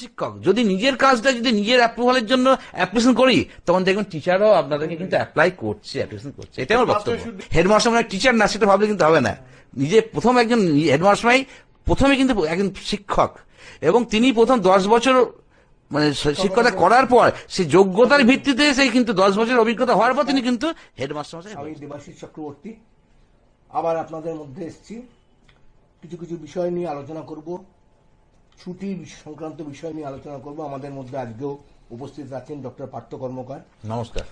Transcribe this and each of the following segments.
শিক্ষক যদি নিজের কাজটা যদি নিজের অ্যাপ্রুভালের জন্য অ্যাপ্লিকেশন করি, তখন দেখবেন টিচারও আপনাদেরকে কিন্তু অ্যাপ্লাই করছে, অ্যাপ্লিকেশন করছে। এটা আমার বক্তব্য। হেডমাস্টার মানে টিচার না, সেটা ভাবলে কিন্তু হবে না। নিজে প্রথম একজন হেডমাস্টার প্রথমে কিন্তু একজন শিক্ষক, এবং তিনি প্রথম 10 বছর মানে শিক্ষকতা করার পর সেই যোগ্যতার ভিত্তিতে সেই কিন্তু 10 বছর অভিজ্ঞতা হওয়ার পর তিনি কিন্তু হেডমাস্টার। আমি দেবাশিস চক্রবর্তী আবার আপনাদের মধ্যে এসেছি, কিছু কিছু বিষয় নিয়ে আলোচনা করব, ছুটি সংক্রান্ত বিষয় নিয়ে আলোচনা করব। আমাদের মধ্যে আজকেও উপস্থিত আছেন ডক্টর পার্থ কর্মকার। নমস্কার।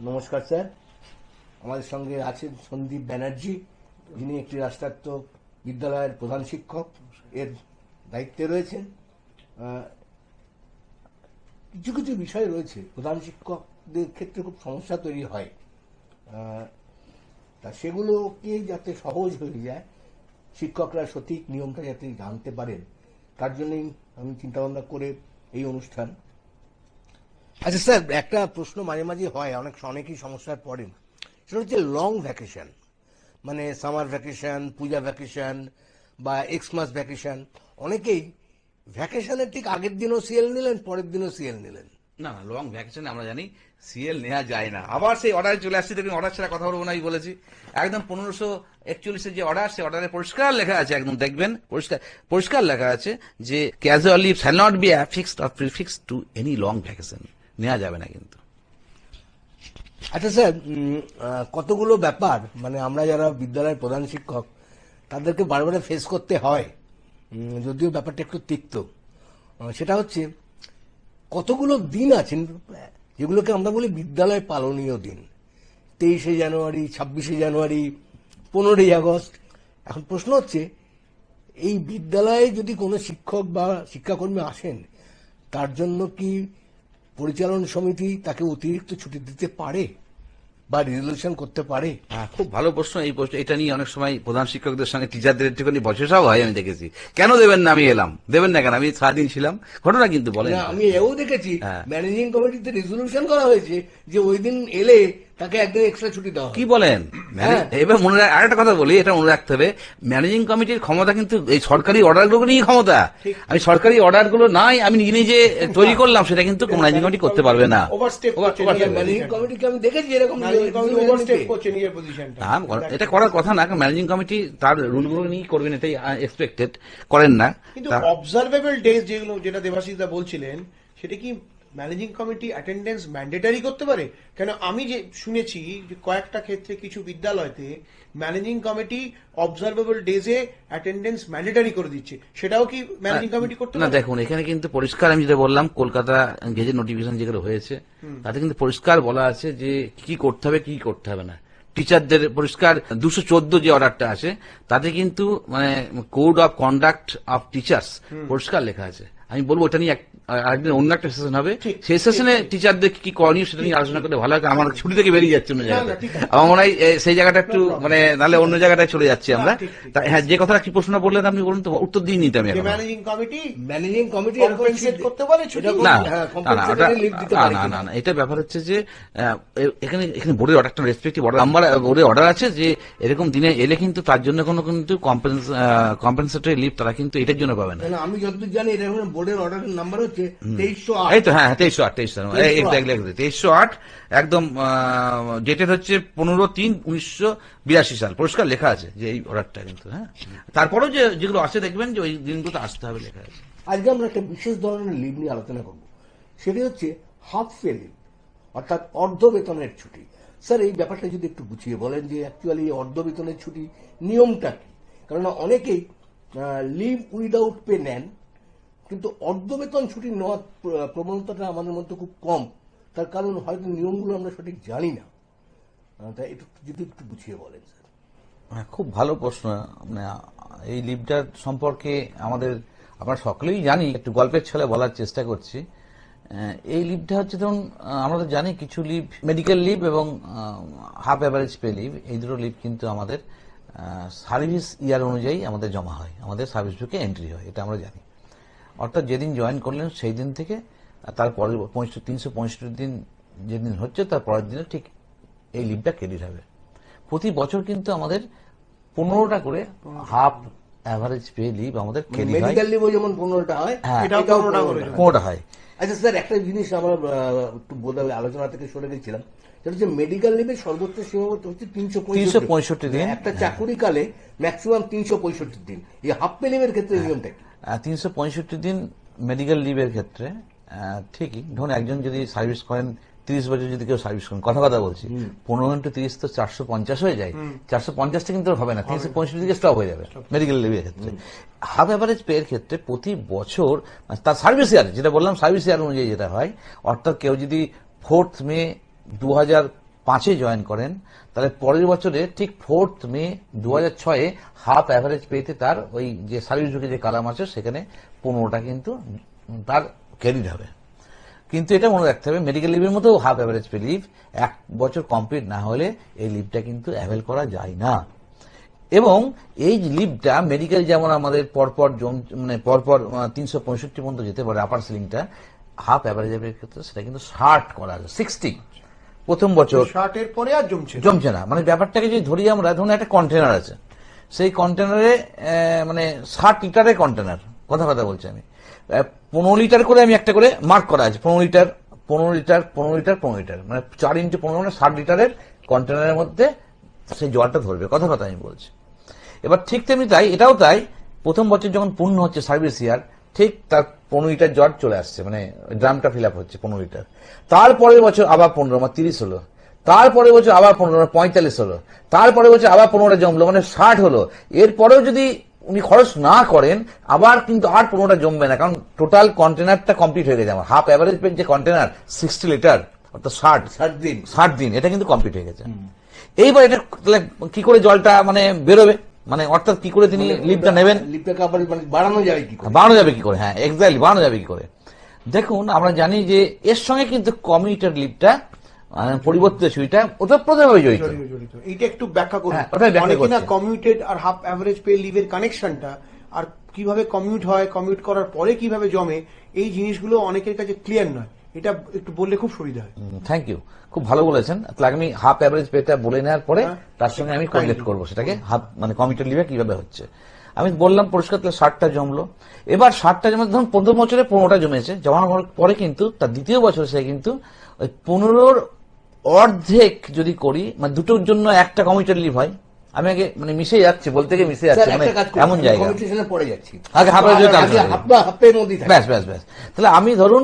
নমস্কার স্যার। আমাদের সঙ্গে আছেন সন্দীপ ব্যানার্জি, যিনি একটি রাষ্ট্রায়ত্ত বিদ্যালয়ের প্রধান শিক্ষক, এর দায়িত্বে রয়েছেন। কিছু কিছু বিষয় রয়েছে প্রধান শিক্ষকদের ক্ষেত্রে খুব সমস্যা তৈরি হয়, তা সেগুলোকে যাতে সহজ হয়ে যায়, শিক্ষকরা সঠিক নিয়মটা যাতে জানতে পারেন, তার জন্যই আমি চিন্তা ভাবনা করে এই অনুষ্ঠান। আচ্ছা স্যার, একটা প্রশ্ন মাঝে মাঝে হয়, অনেকেই সমস্যায় পড়েন, সেটা হচ্ছে লং ভ্যাকেশন, মানে সামার ভ্যাকেশন, পূজা ভ্যাকেশন বা এক্সমাস ভ্যাকেশন। অনেকেই ভ্যাকেশনের ঠিক আগের দিনও সিএল নিলেন, পরের দিনও সিএল নিলেন। না না, লং ভ্যাকেশনে আমরা জানি সিএল নেওয়া যায় না। আবার সেই অর্ডার চলে আসছে, দেখুন অর্ডার ছাড়া কথা বলবো না, আমি বলেছি। একদম 1541 যে অর্ডার, সে অর্ডারে পরিষ্কার লেখা আছে, একদম দেখবেন পরিষ্কার লেখা আছে যে casual leave shall not be affixed or prefixed to any long vacation. নেওয়া যাবে না কিন্তু। আচ্ছা স্যার, কতগুলো ব্যাপার মানে আমরা যারা বিদ্যালয়ের প্রধান শিক্ষক তাদেরকে বারবার ফেস করতে হয়, যদিও ব্যাপারটা একটু তিক্ত। সেটা হচ্ছে কতগুলো দিন আছেন যেগুলোকে আমরা বলি বিদ্যালয় পালনীয় দিন। 23শে জানুয়ারি, 26শে জানুয়ারি, 15ই আগস্ট। এখন প্রশ্ন হচ্ছে, এই বিদ্যালয়ে যদি কোনো শিক্ষক বা শিক্ষাকর্মী আসেন, তার জন্য কি পরিচালন সমিতি তাকে অতিরিক্ত ছুটি দিতে পারে বা রেজলিউশন করতে পারে? খুব ভালো প্রশ্ন। এই প্রশ্ন এটা নিয়ে অনেক সময় প্রধান শিক্ষকদের সঙ্গে টিচারদের একটুখানি বচসাও হয়, আমি দেখেছি। কেন দেবেন না, আমি এলাম, দেবেন না কেন? আমি সারাদিন ছিলাম, ঘটনা কিন্তু বলেন। আমি এও দেখেছি ম্যানেজিং কমিটিতে রেজলিউশন করা হয়েছে যে ওই দিন এলে তাকে একদিন এক্সট্রা ছুটি দেওয়া। কি বলেন? এবার মনে আরেকটা কথা বলি, এটা মনে রাখতে হবে, ম্যানেজিং কমিটির ক্ষমতা কিন্তু এই সরকারি অর্ডারগুলো নিয়ে ক্ষমতা। আমি সরকারি অর্ডারগুলো নাই আমি নিজে নিজে তৈরি করলাম, সেটা কিন্তু ম্যানেজিং কমিটি করতে পারবে না। ম্যানেজিং কমিটিকে আমি দেখেছি এরকম এটা করার কথা না, ম্যানেজিং কমিটি তার রুলগুলো নিয়ে করবেন, এটাই এক্সপেক্টেড করেন না। কিন্তু অবজারভেবল ডেজ যেটা দেবাশিস দা বলছিলেন, সেটা কি ম্যানেজিং কমিটি অ্যাটেন্ডেন্স ম্যান্ডেটারি করতে পারে? কেন আমি যে শুনেছি যে কয়েকটা ক্ষেত্রে কিছু বিদ্যালয়তে ম্যানেজিং কমিটি অবজারভেবল ডেজে অ্যাটেন্ডেন্স ম্যান্ডেটারি করে দিচ্ছে, সেটাও কি ম্যানেজিং কমিটি করতে পারে? না দেখুন, এখানে কিন্তু পরিষ্কার, আমি যেটা বললাম, কলকাতা গেজেট নোটিফিকেশন যেগুলো হয়েছে তাতে কিন্তু পরিষ্কার বলা আছে যে কি করতে হবে কি করতে হবে না। টিচারদের পরিষ্কার 214 যে অর্ডারটা আছে তাতে কিন্তু মানে code of conduct of teachers পরিষ্কার লেখা আছে। আমি বলবো ওটা নিয়ে আরেকদিন অন্য একটা সেশন হবে, সেই সেশনে টিচারদের কি করণীয় সেটা নিয়ে আলোচনা করলে ভালো হয়। আমার ছুটি থেকে বেরিয়ে যাচ্ছে অন্য জায়গায়, আমার মনে হয় সেই জায়গাটা একটু মানে নাহলে অন্য জায়গাটায় চলে যাচ্ছি আমরা। হ্যাঁ, যে কথাটা কি প্রশ্ন বললেন আপনি বলুন তো, উত্তর দিয়ে নিতে আমি। ম্যানেজিং কমিটি করতে পারে না না না, এটা ব্যাপার হচ্ছে যে এখানে বোর্ডের অর্ডারটা রেসপেক্টিভ অর্ডার নাম্বার, বোর্ডের অর্ডার আছে যে এরকম দিনে এলে কিন্তু তার জন্য কোনো কিন্তু কম্পেনসেটরি লিভ তারা কিন্তু এটার জন্য পাবে না। আমি যতদূর জানি এটা বোর্ডের অর্ডারের নাম্বার হচ্ছে 2308। এই তো, হ্যাঁ 2308 একদম ডেটেড হচ্ছে 15/3/1982 সাল, পরিষ্কার লেখা আছে যে এই অর্ডারটা কিন্তু। হ্যাঁ, তারপরেও যেগুলো আছে দেখবেন যে ওই দিনগুলো আসতে হবে লেখা আছে। আজকে আমরা একটা বিশেষ ধরনের লিভ নিয়ে আলোচনা করব, সেটি হচ্ছে হাফ পে লিভ, অর্থাৎ অর্ধ বেতনের ছুটি। স্যার, এই ব্যাপারটা যদি একটু গুছিয়ে বলেন যে অ্যাকচুয়ালি অর্ধ বেতনের ছুটি নিয়মটা কি? কারণ অনেকেই লিভ উইদাউট পে নেন, কিন্তু অর্ধ বেতন ছুটি নেওয়ার প্রবণতাটা আমাদের মধ্যে খুব কম। তার কারণ হয়তো নিয়মগুলো আমরা সঠিক জানি না। তাই একটু যদি একটু গুছিয়ে বলেন স্যার। খুব ভালো প্রশ্ন। এই লিভটার সম্পর্কে আমরা সকলেই জানি, একটু গল্পের ছলে বলার চেষ্টা করছি। এই লিভটা হচ্ছে, ধরুন আমরা তো জানি কিছু লিভ মেডিকেল লিভ এবং হাফ অ্যাভারেজ পে লিভ, এই দুটো লিভ কিন্তু আমাদের সার্ভিস ইয়ার অনুযায়ী আমাদের জমা হয়, আমাদের সার্ভিস বুকে এন্ট্রি হয়, এটা আমরা জানি। অর্থাৎ যেদিন জয়েন করলেন সেই দিন থেকে তারপরে 365 দিন যেদিন হচ্ছে তার পরের দিনে ঠিক এই লিভটা ক্রেডিট হবে। প্রতি বছর কিন্তু আমাদের 15টা করে হাফ অ্যাভারেজ পে লিভ আমাদের ক্যারি হয়, মেডিকেল লিভও যেমন 15টা হয়, হ্যাঁ, এটাও 15টা করে। 15টা হয়। আচ্ছা স্যার, একটা জিনিস আমরা একটু বোধহয় আলোচনা থেকে সরে গেছিলাম, সেটা হচ্ছে মেডিকেল লিভের সর্বোচ্চ সীমাবদ্ধ হচ্ছে 365 দিন। একটা চাকুরিকালে ম্যাক্সিমাম 365 দিন। এই হাফ পে লিভের ক্ষেত্রে নিয়মটা কি? 365 দিন মেডিকেল লিভের ক্ষেত্রে ঠিকই। ধরুন একজন যদি সার্ভিস করেন 30 বছর, যদি কেউ সার্ভিস করেন, কথা বলছি, 15 ইন্টু 30 তো 450 হয়ে যায়। 450টা কিন্তু আর হবে না, 365 দিকে স্টপ হয়ে যাবে মেডিকেল লিভের ক্ষেত্রে। হাফ অ্যাভারেজ পে এর ক্ষেত্রে প্রতি বছর তার সার্ভিস ইয়ার, যেটা বললাম সার্ভিস ইয়ার অনুযায়ী যেটা হয়, অর্থাৎ কেউ যদি 4th মে 2005-এ জয়েন করেন, তাহলে পরের বছরে ঠিক 4th মে 2006-এ হাফ অ্যাভারেজ পেতে তার ওই যে সার্ভিস বুকে যে কালাম আছে সেখানে 15টা কিন্তু তার ক্রেডিট হবে। কিন্তু এটা মনে রাখতে হবে, মেডিকেল লিভের মতো হাফ অ্যাভারেজ পে লিভ 1 বছর কমপ্লিট না হলে এই লিভটা কিন্তু অ্যাভেল করা যায় না। এবং এই লিভটা মেডিকেল যেমন আমাদের পরপর পরপর 365 পর্যন্ত যেতে পারে আপার সিলিংটা, হাফ অ্যাভারেজের ক্ষেত্রে সেটা কিন্তু 60 করা যায়, 60 প্রথম বছর 60 এর পরে আর জমছে না। মানে ব্যাপারটাকে যদি ধরি আমরা, ধরুন একটা কন্টেনার আছে, সেই কন্টেনারে মানে 60 লিটারের কন্টেনার, কথা বলছি আমি, 15 লিটার করে আমি একটা করে মার্ক করা আছে, 15 লিটার 15 লিটার 15 লিটার 15 লিটার, মানে 4 ইন্টু 15 মানে 60 লিটারের কন্টেনারের মধ্যে সেই জলটা ধরবে, কথা আমি বলছি। এবার ঠিক তেমনি তাই, এটাও তাই, প্রথম বছর যখন পূর্ণ হচ্ছে সার্ভিস ইয়ার, ঠিক তার 15 লিটার জল চলে আসছে, মানে ড্রামটা ফিল আপ হচ্ছে 15 লিটার। তারপরের বছর আবার 15, মানে 30 হলো। তারপরের বছর আবার 15, মানে 45 হলো। তারপরের বছর আবার 15টা জমলো, মানে 60 হলো। এরপরেও যদি উনি খরচ না করেন, আবার কিন্তু আর 15টা জমবে না, কারণ টোটাল কন্টেনারটা কমপ্লিট হয়ে গেছে আমার। হাফ অ্যাভারেজ পেন যে কন্টেনার 60 লিটার, অর্থাৎ 60 দিন, এটা কিন্তু কমপ্লিট হয়ে গেছে। এইবার এটা কি করে জলটা মানে বেরোবে, মানে অর্থাৎ কি করে তিনি লিভটা নেবেন, লিভটাকে আবার মানে বাড়ানো যাবে কি করে? বাড়ানো যাবে কি করে? হ্যাঁ, এক্স্যাক্টলি, বাড়ানো যাবে কি করে? দেখুন, আমরা জানি যে এর সঙ্গে কিন্তু কমিউটার লিভটা পরিবর্তিত সুবিধা ওতপ্রোতভাবে জড়িত। এইটা একটু ব্যাখ্যা করুন। হ্যাঁ, ওটাই ব্যাখ্যা অনেকে না করছি। কমিউটেড আর হাফ অ্যাভারেজ পে লিভের কানেকশনটা আর কিভাবে কমিউট হয়, কমিউট করার পরে কিভাবে জমে, এই জিনিসগুলো অনেকের কাছে ক্লিয়ার নয়। এটা একটু বললে খুব সুবিধা হয়। থ্যাংক ইউ, খুব ভালো বলেছেন। তাহলে আমি হাফ অ্যাভারেজ পেটা বলে নেওয়ার পরে তার সঙ্গে আমি কমপ্লিট করবো সেটাকে, হাফ মানে কমিউটার লিভে কিভাবে হচ্ছে। আমি বললাম পরিষ্কার, তাহলে 60টা জমলো। এবার 60টা জমে, ধরুন প্রথম বছরে 15টা জমেছে, জমানোর পরে কিন্তু তার দ্বিতীয় বছরে সে কিন্তু ওই 15-র অর্ধেক যদি করি, মানে দুটোর জন্য একটা কমিউটার লিভ হয়। আমি আগে মানে মিশে যাচ্ছি, বলতে গিয়ে মিশে যাচ্ছে, মানে এমন জায়গা কমিউনিকেশনে পড়ে যাচ্ছি। আগে হাফ হাফের মধ্যেই থাকে। ব্যাস। তাহলে আমি ধরুন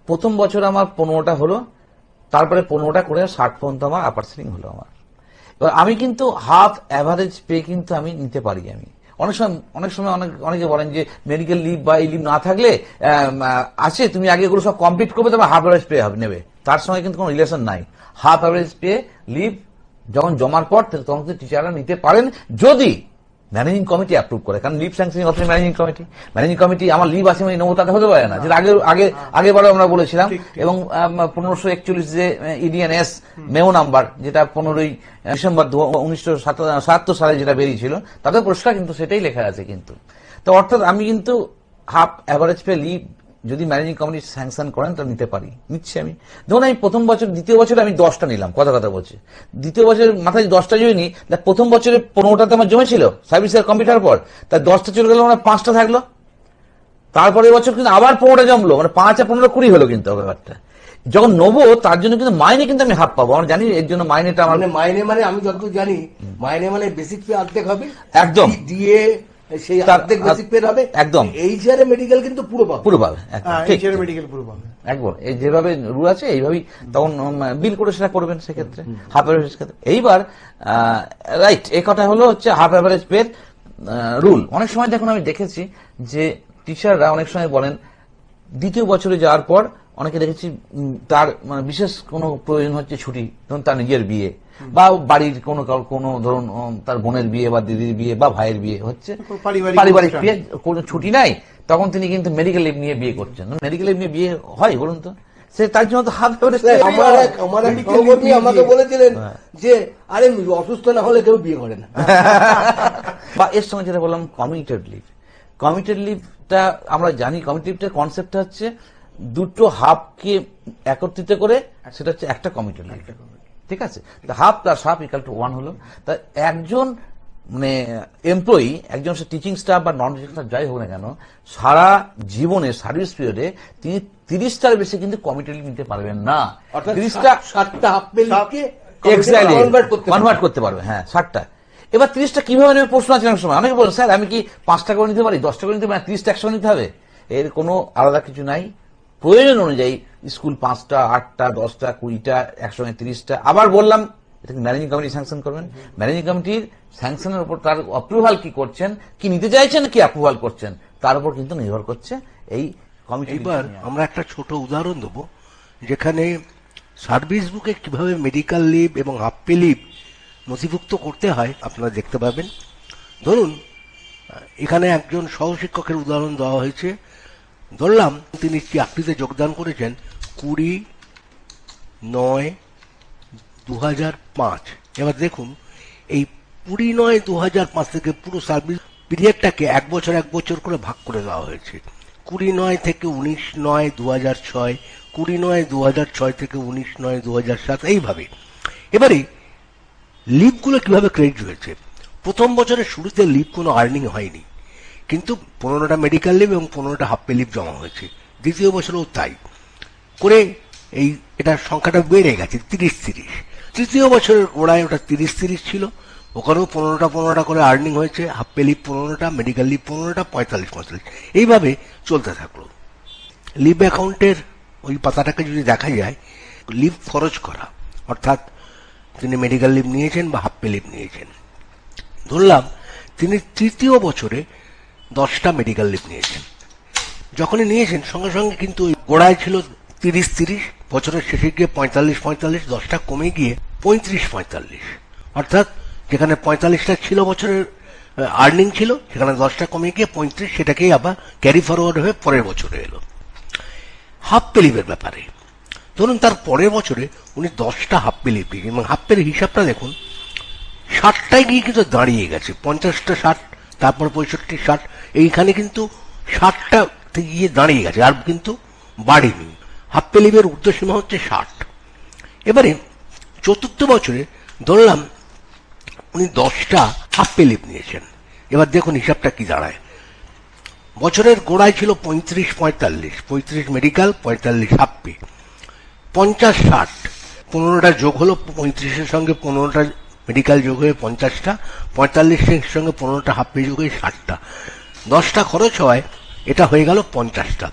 প্রথম বছর আমার 15টা হলো, তারপরে 15টা করে 60 পর্যন্ত আমার আপার সিলিং হলো আমার। এবার আমি কিন্তু হাফ অ্যাভারেজ পে কিন্তু আমি নিতে পারি। আমি অনেক সময় অনেকে বলেন যে মেডিকেল লিভ বা এই লিভ না থাকলে আছে, তুমি আগে এগুলো সব কমপ্লিট করবে, তোমার হাফ অ্যাভারেজ পে নেবে। তার সঙ্গে কিন্তু কোনো রিলেশন নাই। হাফ অ্যাভারেজ পে লিভ যখন জমার পর তখন টিচাররা নিতে পারেন, যদি ম্যানেজিং কমিটি অ্যাপ্রুভ করে। কারণ leave sanctioning authority managing committee আমার লিভ আছে আমি নেবো, তাতে হতে পারে না। যেটা আগেবারও আমরা বলেছিলাম। এবং 1541 যে ইডিএনএস মেও নাম্বার, যেটা 15ই ডিসেম্বর 1977 সালে যেটা বেরিয়েছিল, তাতে পরিষ্কার কিন্তু সেটাই লেখা আছে কিন্তু। তো অর্থাৎ আমি কিন্তু হাফ অ্যাভারেজ পে লিভ যদি ম্যানেজিং কমিটি স্যাংশন করেন তা নিতে পারি, নিচ্ছি আমি। ধরুন আমি প্রথম বছর, দ্বিতীয় বছরে আমি 10টা নিলাম, কথা বলছি। দ্বিতীয় বছরের মাথায় 10টা যদি নিই, প্রথম বছরে 15টাতে আমার জমেছিল সার্ভিস কম্পিউটার পর, তার 10টা চলে গেল, মানে 5টা থাকলো। তারপরে বছর কিন্তু আবার 15টা জমলো, মানে 5 আর 15 20 হলো কিন্তু ব্যাপারটা। যখন নেবো তার জন্য কিন্তু মাইনে কিন্তু আমি হাফ পাবো, আমরা জানি এর জন্য মাইনেটা আমার মাইনে মানে আমি যতদূর জানি মাইনে মানে বেসিক পে অর্ধেক হবে, একদম দিয়ে সেই অর্ধেক বেসিক পে হবে একদম। এই চেয়ারে মেডিকেল কিন্তু পুরো পাবে মেডিকেল পুরো পাবে একবার। এই যেভাবে রুল আছে এইভাবেই তখন বিল করে সেটা করবেন সেক্ষেত্রে হাফ অ্যাভারেজ ক্ষেত্রে। এইবার রাইট, এই কথা হলো হচ্ছে হাফ অ্যাভারেজ পের রুল। অনেক সময় দেখুন আমি দেখেছি যে টিচাররা অনেক সময় বলেন দ্বিতীয় বছরে যাওয়ার পর অনেকে দেখেছি তার মানে বিশেষ কোনো প্রয়োজন হচ্ছে ছুটি, ধরুন তার নিজের বিয়ে বা বাড়ির কোনো ধরুন তার বোনের বিয়ে বা দিদির বিয়ে বা ভাইয়ের বিয়ে হচ্ছে, পারিবারিক বিয়ে, কোনো ছুটি নাই, তখন তিনি কিন্তু মেডিকেল লিভ নিয়ে বিয়ে করছেন। মেডিকেল লিভ নিয়ে বিয়ে হয় বলুন তো? সে তার জন্য তো হাফ অ্যাভারেজ। আমার এক সহকর্মী আমাকে বলেছিলেন যে আরে অসুস্থ না হলে কেউ বিয়ে করে না। বা এর সঙ্গে যেটা বললাম কমিউটেড লিভ, কমিউটেড লিভটা আমরা জানি, কমিউটেড লিভটার কনসেপ্টটা হচ্ছে দুটো হাফকে একত্রিত করে সেটা হচ্ছে একটা কমিউটেড লিভ, ঠিক আছে? Half plus half equal to 1 হলো। তা একজন মানে এমপ্লয়ি, একজন সে টিচিং স্টাফ বা নন টিচিং স্টাফ যাই হোক না কেন, সারা জীবনে সার্ভিস পিরিয়ডে তিনি 30টার বেশি কিন্তু কমিটি লিভ নিতে পারবেন না। অর্থাৎ 30টা 7টা হাফ পেলিকে কনভার্ট করতে পারবে, হ্যাঁ 60টা। এবার 30টা কিভাবে নেবে প্রশ্ন আছে অনেক সময়। অনেকে বলেন স্যার আমি কি 5টা করে নিতে পারি, 10টা করে নিতে পারি, 30টা একসঙ্গে নিতে হবে? এর কোনো আলাদা কিছু নাই। প্রয়োজন অনুযায়ী স্কুল 5টা, 8টা, 10টা, 20টা, একসঙ্গে 30টা। আবার বললাম এটাকে ম্যানেজিং কমিটি স্যাংশন করবেন। ম্যানেজিং কমিটির স্যাংশনের উপর তার অ্যাপ্রুভাল কি করছেন, কি নিতে চাইছেন, কি অ্যাপ্রুভাল করছেন, তার উপর কিন্তু নির্ভর করছে এই কমিটি। এবার আমরা একটা ছোট উদাহরণ দেবো, যেখানে সার্ভিস বুকে কিভাবে মেডিকেল লিভ এবং হাফ পে লিভ নথিভুক্ত করতে হয় আপনারা দেখতে পাবেন। ধরুন এখানে একজন সহশিক্ষকের উদাহরণ দেওয়া হয়েছে। ধরলাম তিনি চাকরিতে যোগদান করেছেন 20/9/2005। এবার দেখুন এই 20/9/2005 থেকে পুরো সার্ভিস পিরিয়ডটাকে এক বছর করে ভাগ করে দেওয়া হয়েছে। 20/9 থেকে 19/9/2006, 20/9/2006 থেকে 19/9/2007, এইভাবে। এবারে লিভগুলো কিভাবে ক্রেডিট হয়েছে? প্রথম বছরের শুরুতে লিভ কোনো আর্নিং হয়নি, কিন্তু 15টা মেডিকেল লিভ এবং 15টা হাফ পে লিভ জমা হয়েছে। দ্বিতীয় বছরেও তাই করে এই এটার সংখ্যাটা বেড়ে গেছে 30-30। তৃতীয় বছরের গোড়ায় ওটা 30-30 ছিল, ওখানেও 15টা করে আর্নিং হয়েছে। হাফ পে লিভ 15টা, মেডিকেল লিভ 15টা, 45-45 এইভাবে চলতে থাকলো। লিভ অ্যাকাউন্টের ওই পাতাটাকে যদি দেখা যায়, লিভ খরচ করা, অর্থাৎ তিনি মেডিকেল লিভ নিয়েছেন বা হাফ পে লিভ নিয়েছেন। ধরলাম তিনি তৃতীয় বছরে 10টা মেডিকেল লিভ নিয়েছেন। যখনই নিয়েছেন সঙ্গে সঙ্গে কিন্তু গোড়ায় ছিল 30-30, বছরের শেষে গিয়ে 45-45, 10টা কমে গিয়ে 35-45, অর্থাৎ যেখানে 45টা ছিল বছরের আর্নিং ছিল, সেখানে 10টা কমে গিয়ে 35, সেটাকেই আবার ক্যারি ফরওয়ার্ড হয়ে পরের বছরে এলো। হাফ পে লিভের ব্যাপারে ধরুন তার পরের বছরে উনি 10টা হাফ পে লিভ দিয়েছেন এবং হাফ পের হিসাবটা দেখুন 60টায় গিয়ে কিন্তু দাঁড়িয়ে গেছে। 50টা 60, তারপর 65, 60, এইখানে কিন্তু 60টা গিয়ে দাঁড়িয়ে গেছে, আর কিন্তু বাড়েনি। হাফ পে লিভের ঊর্ধ্বসীমা হচ্ছে 60। এবারে চতুর্থ বছরে ধরলাম উনি 10টা হাফ পে লিভ নিয়েছেন। এবার দেখুন হিসাবটা কি দাঁড়ায়। বছরের গোড়ায় ছিল 35-45, 35 মেডিকেল, 45 হাফ পে, 50-60, 15টা যোগ হলো 35-এর সঙ্গে 15টা মেডিকেল যোগ হয়ে 50টা, 45-এর সঙ্গে 15টা হাফ পে যোগ হয়ে 60টা, 10টা খরচ হওয়ায় এটা হয়ে গেল 50টা।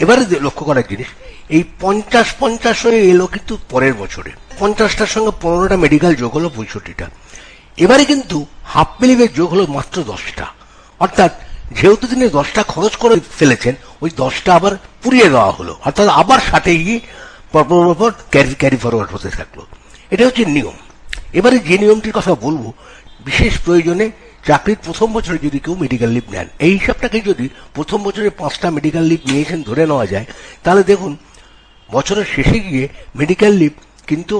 এবারে লক্ষ্য করার জিনিস, এই 50-50 হয়ে এলো কিন্তু পরের বছরে। 50টার সঙ্গে 15টা মেডিকেল যোগ হলো 65টা। এবারে কিন্তু হাফ পে লিভের যোগ হলো মাত্র 10টা, অর্থাৎ যেহেতু তিনি 10টা খরচ করে ফেলেছেন, ওই 10টা আবার পুড়িয়ে দেওয়া হলো, অর্থাৎ আবার 60-এ গিয়ে পরপর ক্যারি ফরওয়ার্ড হতে থাকলো। এটা হচ্ছে নিয়ম। এবারে যে নিয়মটির কথা বলবো, বিশেষ প্রয়োজনে চাকরির প্রথম বছরে যদি কেউ মেডিকেল লিভ নেন, এই হিসাবটাকে যদি প্রথম বছরে 5টা মেডিকেল লিভ নিয়েছেন ধরে নেওয়া যায়, তাহলে দেখুন বছরের শেষে গিয়ে মেডিকেল লিভ কিন্তু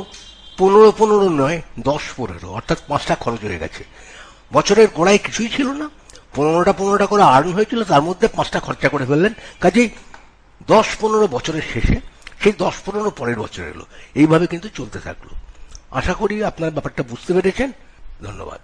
15 নয় 10-15, অর্থাৎ 5টা খরচ হয়ে গেছে। বছরের গোড়ায় কিছুই ছিল না, 15টা করে আর্ন হয়েছিল, তার মধ্যে 5টা খরচা করে ফেললেন। কাজেই 10-15 বছরের শেষে সেই 10-15 পরের বছর এলো। এইভাবে কিন্তু চলতে থাকলো। আশা করি আপনার ব্যাপারটা বুঝতে পেরেছেন। ধন্যবাদ।